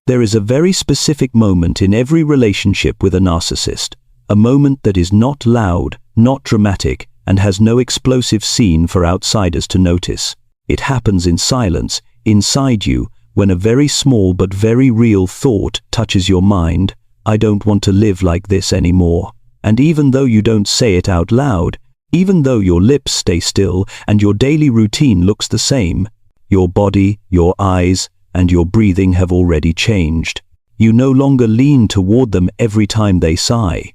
There is a very specific moment in every relationship with a narcissist, a moment that is not loud, not dramatic, and has no explosive scene for outsiders to notice. It happens in silence, inside you, when a very small but very real thought touches your mind. I don't want to live like this anymore. And even though you don't say it out loud, even though your lips stay still and your daily routine looks the same, your body, your eyes, and your breathing have already changed. You no longer lean toward them every time they sigh.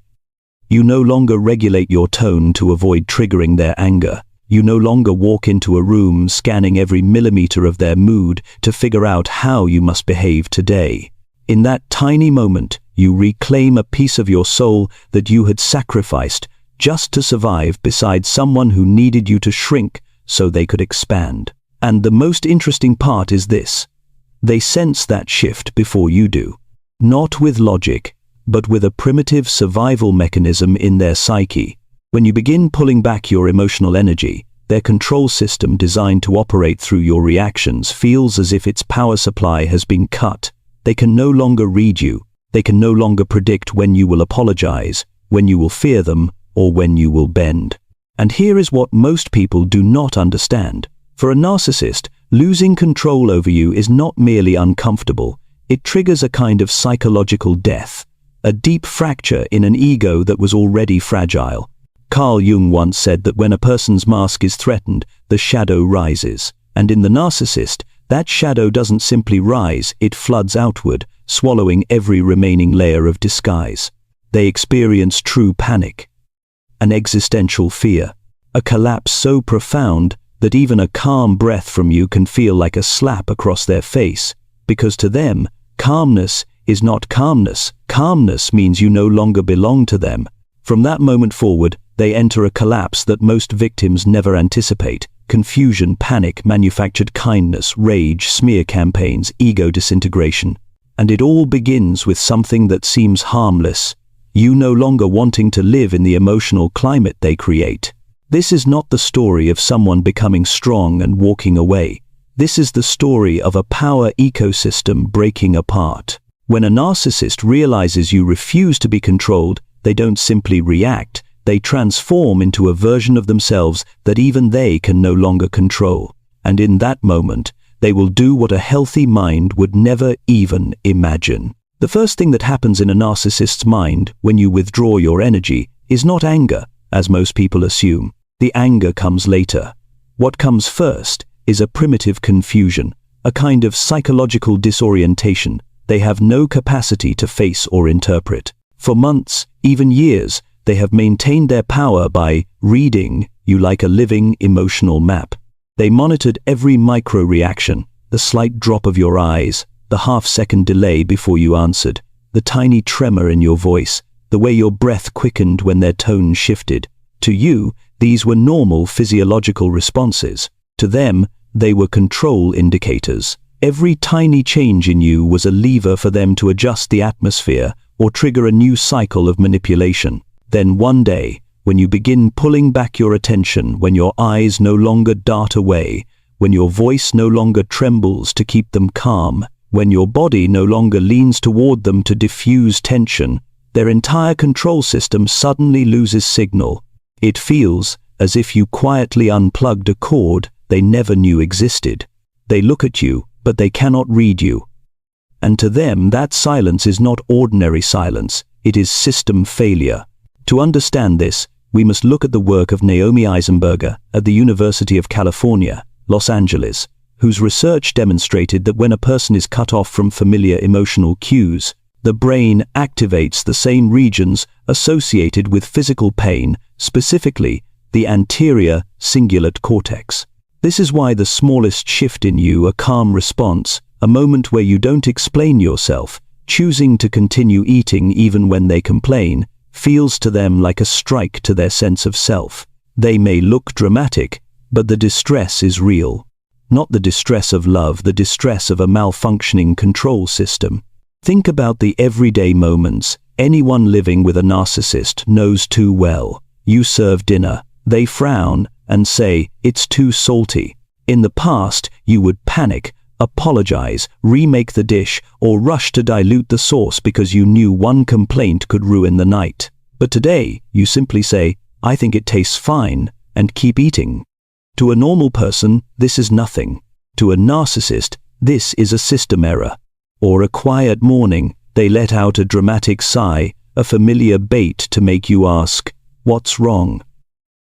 You no longer regulate your tone to avoid triggering their anger. You no longer walk into a room scanning every millimeter of their mood to figure out how you must behave today. In that tiny moment, you reclaim a piece of your soul that you had sacrificed just to survive beside someone who needed you to shrink so they could expand. And the most interesting part is this: they sense that shift before you do. Not with logic, but with a primitive survival mechanism in their psyche. When you begin pulling back your emotional energy, their control system designed to operate through your reactions feels as if its power supply has been cut. They can no longer read you. They can no longer predict when you will apologize, when you will fear them, or when you will bend. And here is what most people do not understand. For a narcissist, losing control over you is not merely uncomfortable. It triggers a kind of psychological death, a deep fracture in an ego that was already fragile. Carl Jung once said that when a person's mask is threatened, the shadow rises. And in the narcissist, that shadow doesn't simply rise, it floods outward, swallowing every remaining layer of disguise. They experience true panic, an existential fear, a collapse so profound that even a calm breath from you can feel like a slap across their face, because to them, calmness is not calmness. Calmness means you no longer belong to them. From that moment forward, they enter a collapse that most victims never anticipate. Confusion, panic, manufactured kindness, rage, smear campaigns, ego disintegration. And it all begins with something that seems harmless: you no longer wanting to live in the emotional climate they create. This is not the story of someone becoming strong and walking away. This is the story of a power ecosystem breaking apart. When a narcissist realizes you refuse to be controlled, they don't simply react, they transform into a version of themselves that even they can no longer control. And in that moment, they will do what a healthy mind would never even imagine. The first thing that happens in a narcissist's mind when you withdraw your energy is not anger, as most people assume. The anger comes later. What comes first is a primitive confusion, a kind of psychological disorientation they have no capacity to face or interpret. For months, even years, they have maintained their power by reading you like a living emotional map. They monitored every micro-reaction, the slight drop of your eyes, the half-second delay before you answered, the tiny tremor in your voice, the way your breath quickened when their tone shifted. To you, these were normal physiological responses. To them, they were control indicators. Every tiny change in you was a lever for them to adjust the atmosphere or trigger a new cycle of manipulation. Then one day, when you begin pulling back your attention, when your eyes no longer dart away, when your voice no longer trembles to keep them calm, when your body no longer leans toward them to diffuse tension, their entire control system suddenly loses signal. It feels as if you quietly unplugged a cord they never knew existed. They look at you, but they cannot read you. And to them, that silence is not ordinary silence, it is system failure. To understand this, we must look at the work of Naomi Eisenberger at the University of California, Los Angeles, whose research demonstrated that when a person is cut off from familiar emotional cues, the brain activates the same regions associated with physical pain, specifically the anterior cingulate cortex. This is why the smallest shift in you, a calm response, a moment where you don't explain yourself, choosing to continue eating even when they complain, feels to them like a strike to their sense of self. They may look dramatic, but the distress is real. Not the distress of love, the distress of a malfunctioning control system. Think about the everyday moments anyone living with a narcissist knows too well. You serve dinner, they frown and say, "It's too salty." In the past, you would panic, apologize, remake the dish, or rush to dilute the sauce because you knew one complaint could ruin the night. But today, you simply say, "I think it tastes fine," and keep eating. To a normal person, this is nothing. To a narcissist, this is a system error. Or a quiet morning, they let out a dramatic sigh, a familiar bait to make you ask, "What's wrong?"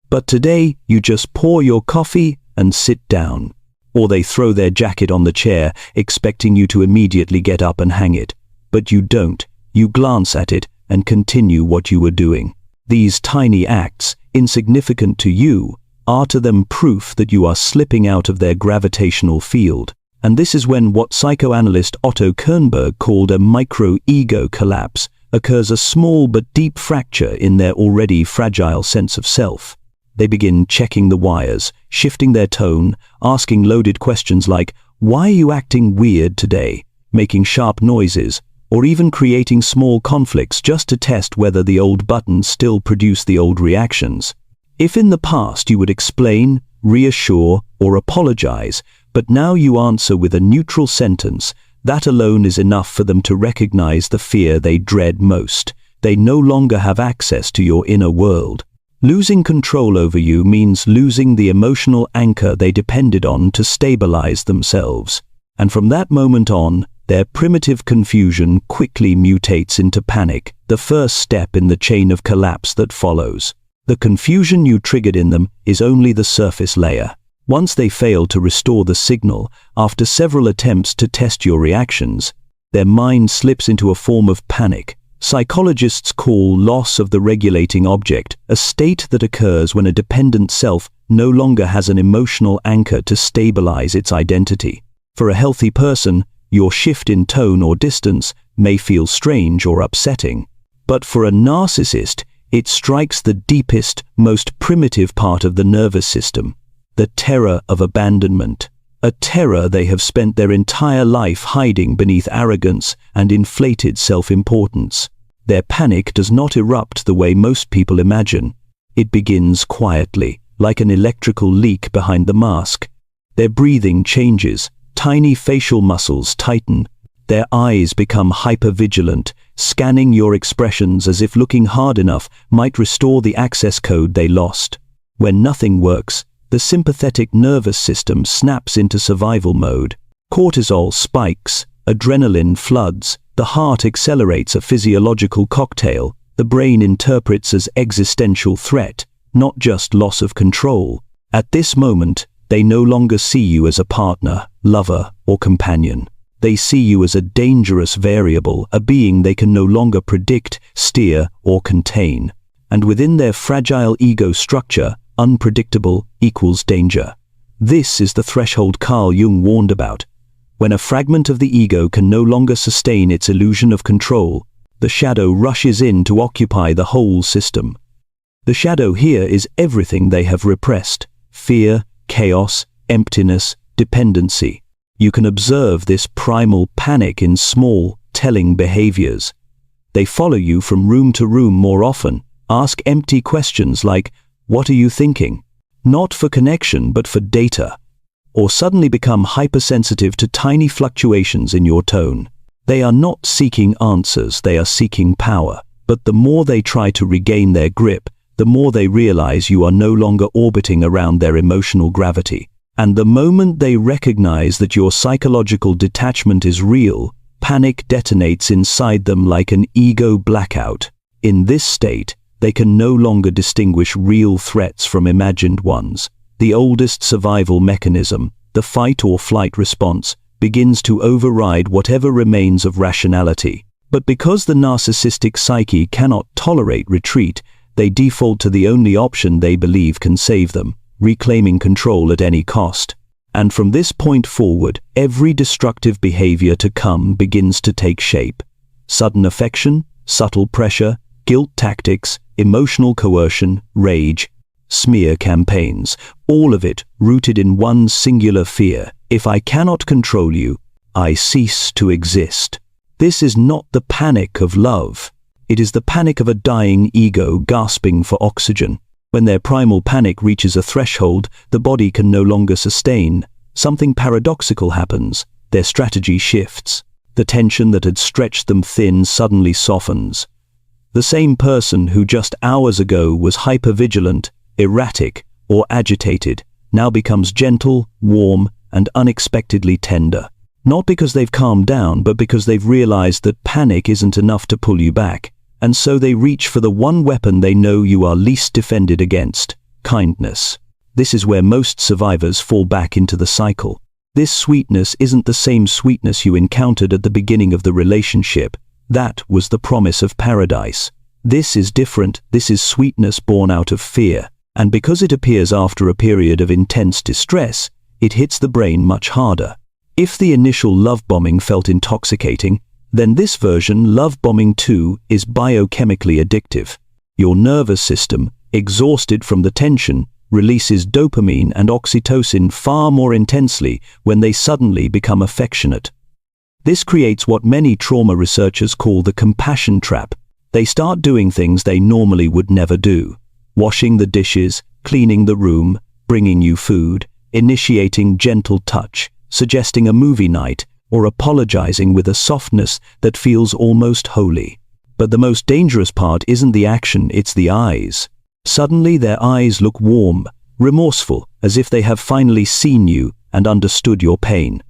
But today, you just pour your coffee and sit down. Or they throw their jacket on the chair, expecting you to immediately get up and hang it. But you don't. You glance at it and continue what you were doing. These tiny acts, insignificant to you, are to them proof that you are slipping out of their gravitational field. And this is when what psychoanalyst Otto Kernberg called a micro-ego collapse occurs, a small but deep fracture in their already fragile sense of self. They begin checking the wires, shifting their tone, asking loaded questions like, "Why are you acting weird today?" making sharp noises, or even creating small conflicts just to test whether the old buttons still produce the old reactions. If in the past you would explain, reassure, or apologize, but now you answer with a neutral sentence, that alone is enough for them to recognize the fear they dread most. They no longer have access to your inner world. Losing control over you means losing the emotional anchor they depended on to stabilize themselves. And from that moment on, their primitive confusion quickly mutates into panic, the first step in the chain of collapse that follows. The confusion you triggered in them is only the surface layer. Once they fail to restore the signal, after several attempts to test your reactions, their mind slips into a form of panic. Psychologists call loss of the regulating object, a state that occurs when a dependent self no longer has an emotional anchor to stabilize its identity. For a healthy person, your shift in tone or distance may feel strange or upsetting. But for a narcissist, it strikes the deepest, most primitive part of the nervous system, the terror of abandonment. A terror they have spent their entire life hiding beneath arrogance and inflated self-importance. Their panic does not erupt the way most people imagine. It begins quietly, like an electrical leak behind the mask. Their breathing changes, tiny facial muscles tighten. Their eyes become hypervigilant, scanning your expressions as if looking hard enough might restore the access code they lost. When nothing works, the sympathetic nervous system snaps into survival mode. Cortisol spikes, adrenaline floods, the heart accelerates, a physiological cocktail the brain interprets as existential threat, not just loss of control. At this moment, they no longer see you as a partner, lover, or companion. They see you as a dangerous variable, a being they can no longer predict, steer, or contain. And within their fragile ego structure, unpredictable equals danger. This is the threshold Carl Jung warned about. When a fragment of the ego can no longer sustain its illusion of control, the shadow rushes in to occupy the whole system. The shadow here is everything they have repressed: fear, chaos, emptiness, dependency. You can observe this primal panic in small, telling behaviors. They follow you from room to room more often, ask empty questions like, "What are you thinking?" Not for connection, but for data. Or suddenly become hypersensitive to tiny fluctuations in your tone. They are not seeking answers, they are seeking power. But the more they try to regain their grip, the more they realize you are no longer orbiting around their emotional gravity. And the moment they recognize that your psychological detachment is real, panic detonates inside them like an ego blackout. In this state, they can no longer distinguish real threats from imagined ones. The oldest survival mechanism, the fight or flight response, begins to override whatever remains of rationality. But because the narcissistic psyche cannot tolerate retreat, they default to the only option they believe can save them: reclaiming control at any cost. And from this point forward, every destructive behavior to come begins to take shape. Sudden affection, subtle pressure, guilt tactics, emotional coercion, rage, smear campaigns, all of it rooted in one singular fear: if I cannot control you, I cease to exist. This is not the panic of love. It is the panic of a dying ego gasping for oxygen. When their primal panic reaches a threshold the body can no longer sustain, something paradoxical happens. their strategy shifts. The tension that had stretched them thin suddenly softens. The same person who just hours ago was hypervigilant, erratic, or agitated now becomes gentle, warm, and unexpectedly tender. Not because they've calmed down, but because they've realized that panic isn't enough to pull you back, and so they reach for the one weapon they know you are least defended against: kindness. This is where most survivors fall back into the cycle. This sweetness isn't the same sweetness you encountered at the beginning of the relationship. That was the promise of paradise. This is different. This is sweetness born out of fear. And because it appears after a period of intense distress, it hits the brain much harder. If the initial love bombing felt intoxicating, then this version, love bombing 2, is biochemically addictive. Your nervous system, exhausted from the tension, releases dopamine and oxytocin far more intensely when they suddenly become affectionate. This creates what many trauma researchers call the compassion trap. They start doing things they normally would never do. Washing the dishes, cleaning the room, bringing you food, initiating gentle touch, suggesting a movie night, or apologizing with a softness that feels almost holy. But the most dangerous part isn't the action, it's the eyes. Suddenly their eyes look warm, remorseful, as if they have finally seen you and understood your pain.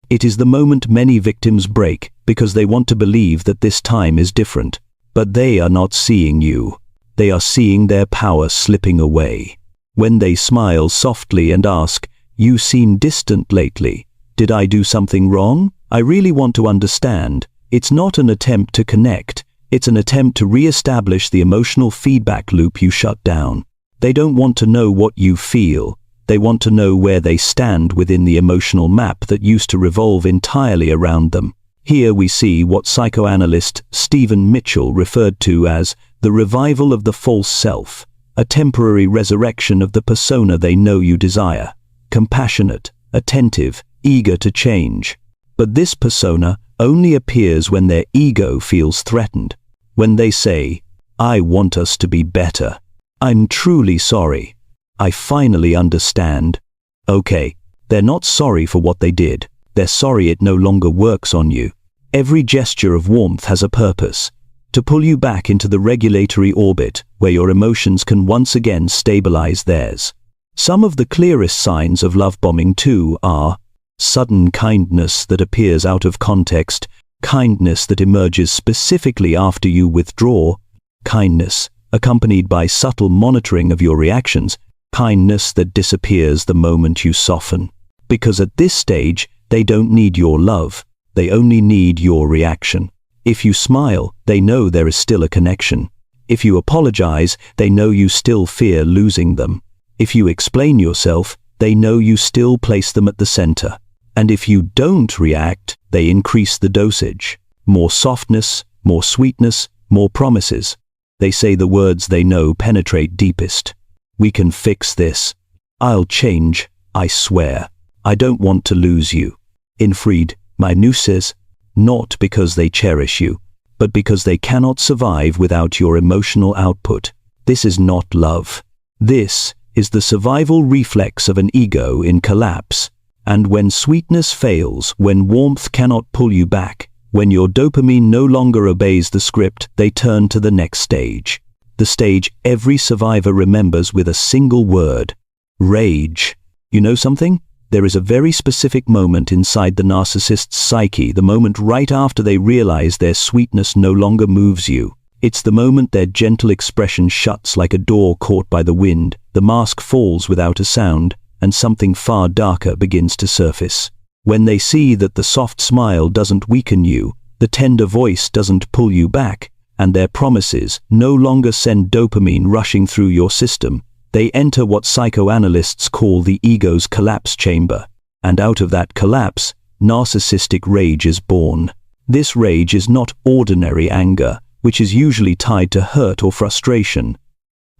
It is the moment many victims break because they want to believe that this time is different. But they are not seeing you. They are seeing their power slipping away. When they smile softly and ask, "You seem distant lately. Did I do something wrong? I really want to understand." It's not an attempt to connect. It's an attempt to re-establish the emotional feedback loop you shut down. They don't want to know what you feel. They want to know where they stand within the emotional map that used to revolve entirely around them. Here we see what psychoanalyst Stephen Mitchell referred to as the revival of the false self, a temporary resurrection of the persona they know you desire. Compassionate, attentive, eager to change. But this persona only appears when their ego feels threatened. When they say, "I want us to be better. I'm truly sorry. I finally understand." Okay, they're not sorry for what they did. They're sorry it no longer works on you. Every gesture of warmth has a purpose: to pull you back into the regulatory orbit where your emotions can once again stabilize theirs. Some of the clearest signs of love bombing 2 are sudden kindness that appears out of context, kindness that emerges specifically after you withdraw, kindness accompanied by subtle monitoring of your reactions, kindness that disappears the moment you soften. Because at this stage, they don't need your love, they only need your reaction. If you smile, they know there is still a connection. If you apologize, they know you still fear losing them. If you explain yourself, they know you still place them at the center. And if you don't react, they increase the dosage. More softness, more sweetness, more promises. They say the words they know penetrate deepest. "We can fix this. I'll change, I swear. I don't want to lose you." Infried, Narcissist, not because they cherish you, but because they cannot survive without your emotional output. This is not love. This is the survival reflex of an ego in collapse. And when sweetness fails, when warmth cannot pull you back, when your dopamine no longer obeys the script, they turn to the next stage. The stage every survivor remembers with a single word: rage. You know something? There is a very specific moment inside the narcissist's psyche, the moment right after they realize their sweetness no longer moves you. It's the moment their gentle expression shuts like a door caught by the wind, the mask falls without a sound, and something far darker begins to surface. When they see that the soft smile doesn't weaken you, the tender voice doesn't pull you back, and their promises no longer send dopamine rushing through your system, they enter what psychoanalysts call the ego's collapse chamber. And out of that collapse, narcissistic rage is born. This rage is not ordinary anger, which is usually tied to hurt or frustration.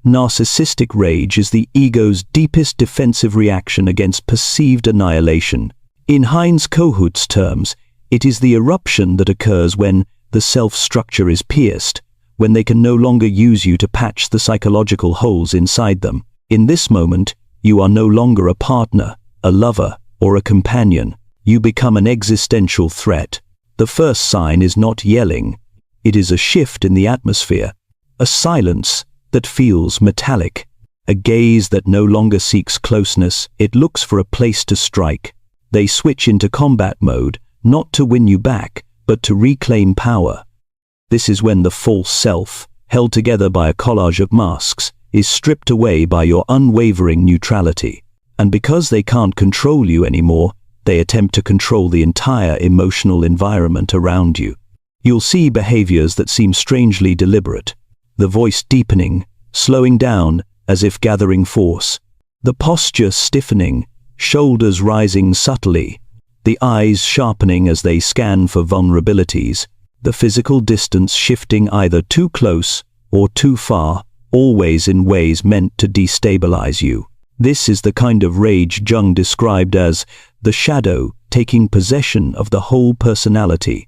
Narcissistic rage is the ego's deepest defensive reaction against perceived annihilation. In Heinz Kohut's terms, it is the eruption that occurs when the self-structure is pierced, when they can no longer use you to patch the psychological holes inside them. In this moment, you are no longer a partner, a lover, or a companion. You become an existential threat. The first sign is not yelling. It is a shift in the atmosphere, a silence that feels metallic, a gaze that no longer seeks closeness, it looks for a place to strike. They switch into combat mode, not to win you back, but to reclaim power. This is when the false self, held together by a collage of masks, is stripped away by your unwavering neutrality. And because they can't control you anymore, they attempt to control the entire emotional environment around you. You'll see behaviors that seem strangely deliberate. The voice deepening, slowing down as if gathering force. The posture stiffening, shoulders rising subtly. The eyes sharpening as they scan for vulnerabilities. The physical distance shifting either too close or too far, always in ways meant to destabilize you. This is the kind of rage Jung described as the shadow taking possession of the whole personality.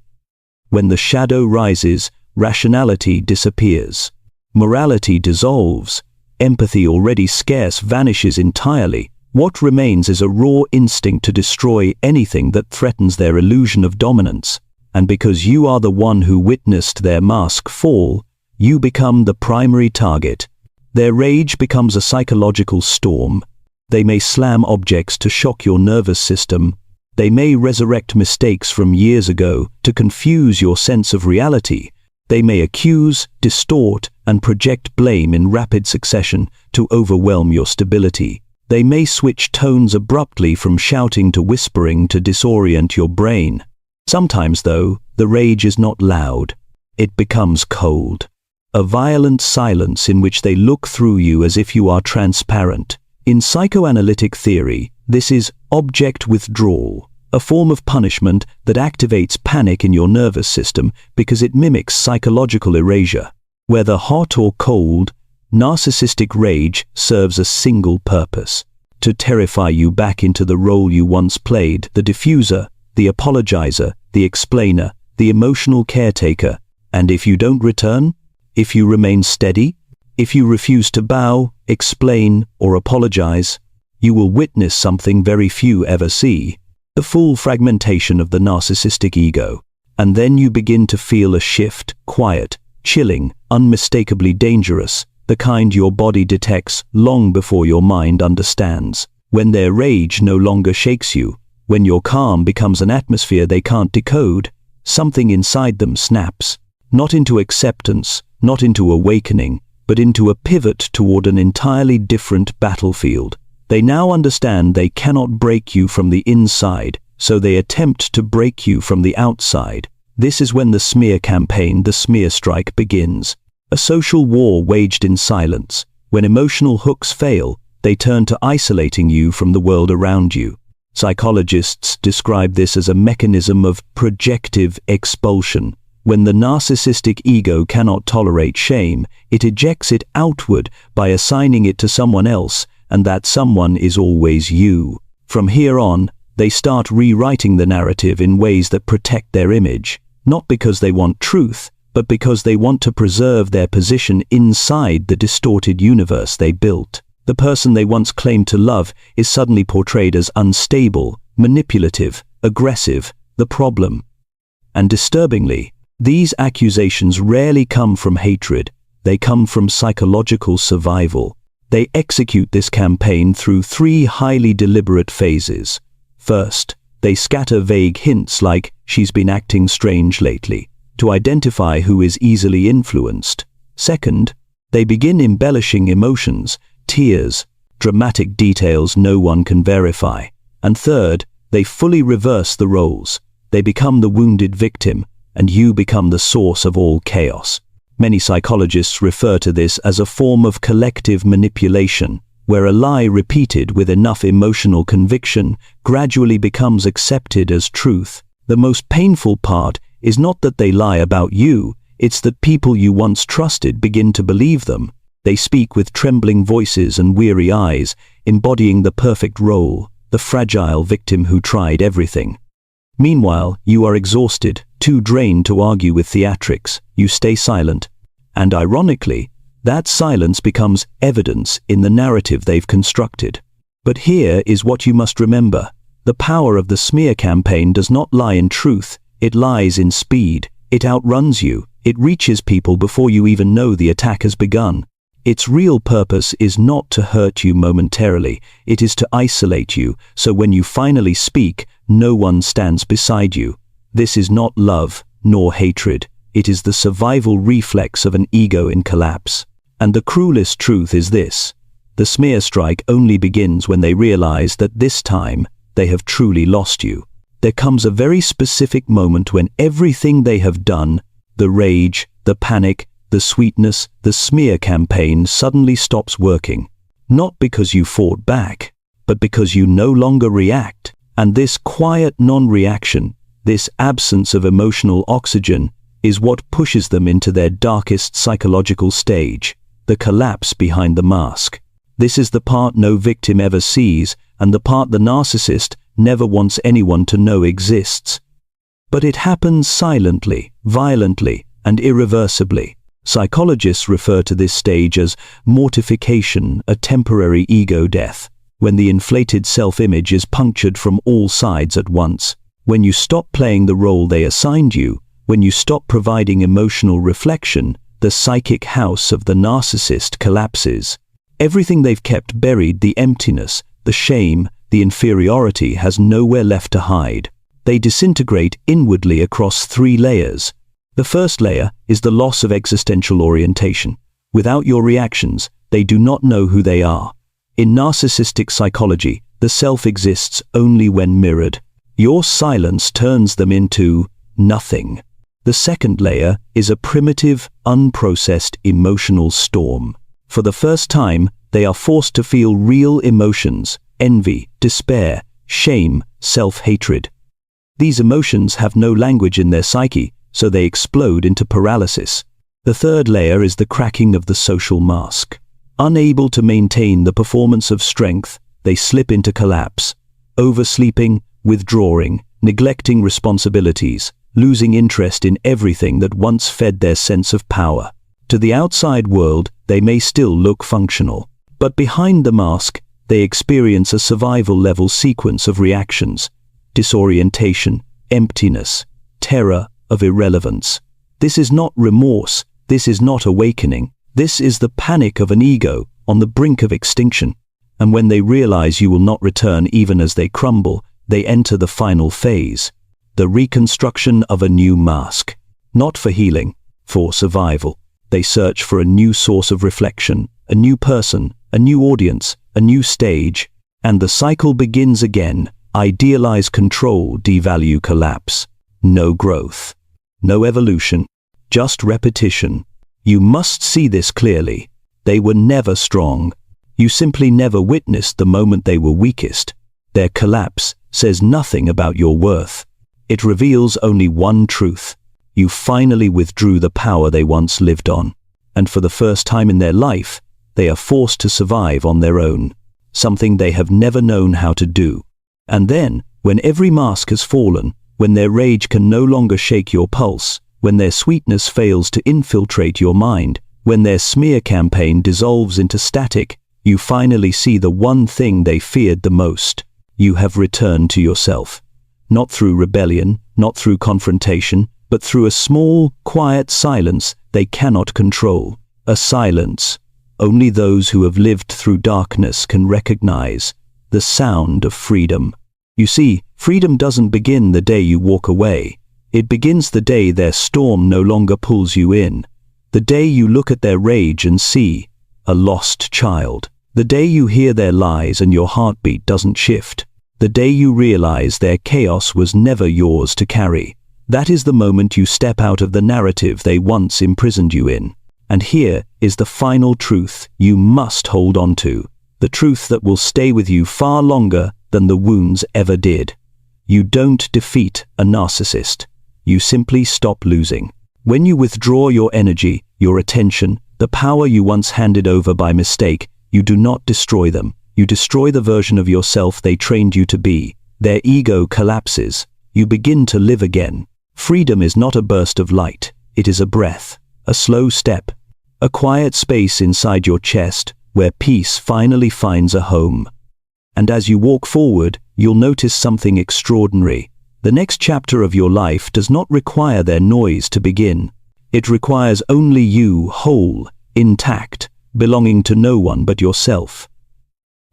When the shadow rises, rationality disappears. Morality dissolves. Empathy, already scarce, vanishes entirely. What remains is a raw instinct to destroy anything that threatens their illusion of dominance. And because you are the one who witnessed their mask fall, you become the primary target. Their rage becomes a psychological storm. They may slam objects to shock your nervous system. They may resurrect mistakes from years ago to confuse your sense of reality. They may accuse, distort, and project blame in rapid succession to overwhelm your stability. They may switch tones abruptly from shouting to whispering to disorient your brain. Sometimes, though, the rage is not loud. It becomes cold. A violent silence in which they look through you as if you are transparent. In psychoanalytic theory, this is object withdrawal, a form of punishment that activates panic in your nervous system because it mimics psychological erasure. Whether hot or cold, narcissistic rage serves a single purpose: to terrify you back into the role you once played, the diffuser, the apologizer, the explainer, the emotional caretaker. And if you don't return, if you remain steady, if you refuse to bow, explain, or apologize, you will witness something very few ever see: the full fragmentation of the narcissistic ego. And then you begin to feel a shift, quiet, chilling, unmistakably dangerous, the kind your body detects long before your mind understands. When their rage no longer shakes you, when your calm becomes an atmosphere they can't decode, something inside them snaps. Not into acceptance, not into awakening, but into a pivot toward an entirely different battlefield. They now understand they cannot break you from the inside, so they attempt to break you from the outside. This is when the smear campaign, the smear strike, begins. A social war waged in silence. When emotional hooks fail, they turn to isolating you from the world around you. Psychologists describe this as a mechanism of projective expulsion. When the narcissistic ego cannot tolerate shame, it ejects it outward by assigning it to someone else, and that someone is always you. From here on, they start rewriting the narrative in ways that protect their image, not because they want truth, but because they want to preserve their position inside the distorted universe they built. The person they once claimed to love is suddenly portrayed as unstable, manipulative, aggressive, the problem. And disturbingly, these accusations rarely come from hatred, they come from psychological survival. They execute this campaign through 3 highly deliberate phases. First, they scatter vague hints like, "She's been acting strange lately," to identify who is easily influenced. Second, they begin embellishing emotions, tears, dramatic details no one can verify. And third, they fully reverse the roles. They become the wounded victim, and you become the source of all chaos. Many psychologists refer to this as a form of collective manipulation, where a lie repeated with enough emotional conviction gradually becomes accepted as truth. The most painful part is not that they lie about you, it's that people you once trusted begin to believe them. They speak with trembling voices and weary eyes, embodying the perfect role, the fragile victim who tried everything. Meanwhile, you are exhausted, too drained to argue with theatrics. You stay silent. And ironically, that silence becomes evidence in the narrative they've constructed. But here is what you must remember. The The power of the smear campaign does not lie in truth, it lies in speed. It outruns you, it reaches people before you even know the attack has begun. Its real purpose is not to hurt you momentarily, it is to isolate you, so when you finally speak, no one stands beside you. This is not love, nor hatred. It is the survival reflex of an ego in collapse. And the cruelest truth is this: the smear strike only begins when they realize that this time, they have truly lost you. There comes a very specific moment when everything they have done, the rage, the panic, the sweetness, the smear campaign suddenly stops working. Not because you fought back, but because you no longer react. And this quiet non-reaction, this absence of emotional oxygen, is what pushes them into their darkest psychological stage, the collapse behind the mask. This is the part no victim ever sees, and the part the narcissist never wants anyone to know exists. But it happens silently, violently, and irreversibly. Psychologists refer to this stage as mortification, a temporary ego death, when the inflated self-image is punctured from all sides at once. When you stop playing the role they assigned you, when you stop providing emotional reflection, the psychic house of the narcissist collapses. Everything they've kept buried, the emptiness, the shame, the inferiority, has nowhere left to hide. They disintegrate inwardly across 3 layers. The first layer is the loss of existential orientation. Without your reactions, they do not know who they are. In narcissistic psychology, the self exists only when mirrored. Your silence turns them into nothing. The second layer is a primitive, unprocessed emotional storm. For the first time, they are forced to feel real emotions: envy, despair, shame, self-hatred. These emotions have no language in their psyche, so they explode into paralysis. The third layer is the cracking of the social mask. Unable to maintain the performance of strength, they slip into collapse. Oversleeping, withdrawing, neglecting responsibilities, losing interest in everything that once fed their sense of power. To the outside world, they may still look functional. But behind the mask, they experience a survival-level sequence of reactions: disorientation, emptiness, terror of irrelevance. This is not remorse, this is not awakening. This is the panic of an ego on the brink of extinction. And when they realize you will not return even as they crumble, they enter the final phase, the reconstruction of a new mask. Not for healing, for survival. They search for a new source of reflection, a new person, a new audience, a new stage, and the cycle begins again. Idealize control, devalue collapse. No growth, no evolution, just repetition. You must see this clearly. They were never strong. You simply never witnessed the moment they were weakest. Their collapse says nothing about your worth. It reveals only one truth: you finally withdrew the power they once lived on. And for the first time in their life, they are forced to survive on their own, something they have never known how to do. And then, when every mask has fallen, when their rage can no longer shake your pulse, when their sweetness fails to infiltrate your mind, when their smear campaign dissolves into static, you finally see the one thing they feared the most. You have returned to yourself. Not through rebellion, not through confrontation, but through a small, quiet silence they cannot control. A silence only those who have lived through darkness can recognize. The sound of freedom. You see, freedom doesn't begin the day you walk away. It begins the day their storm no longer pulls you in. The day you look at their rage and see a lost child. The day you hear their lies and your heartbeat doesn't shift. The day you realize their chaos was never yours to carry. That is the moment you step out of the narrative they once imprisoned you in. And here is the final truth you must hold on to. The truth that will stay with you far longer than the wounds ever did. You don't defeat a narcissist. You simply stop losing. When you withdraw your energy, your attention, the power you once handed over by mistake, you do not destroy them. You destroy the version of yourself they trained you to be. Their ego collapses. You begin to live again. Freedom is not a burst of light. It is a breath, a slow step, a quiet space inside your chest where peace finally finds a home. And as you walk forward, you'll notice something extraordinary. The next chapter of your life does not require their noise to begin. It requires only you, whole, intact, belonging to no one but yourself.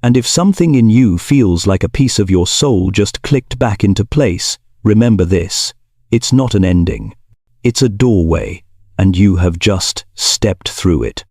And if something in you feels like a piece of your soul just clicked back into place, remember this: it's not an ending. It's a doorway, and you have just stepped through it.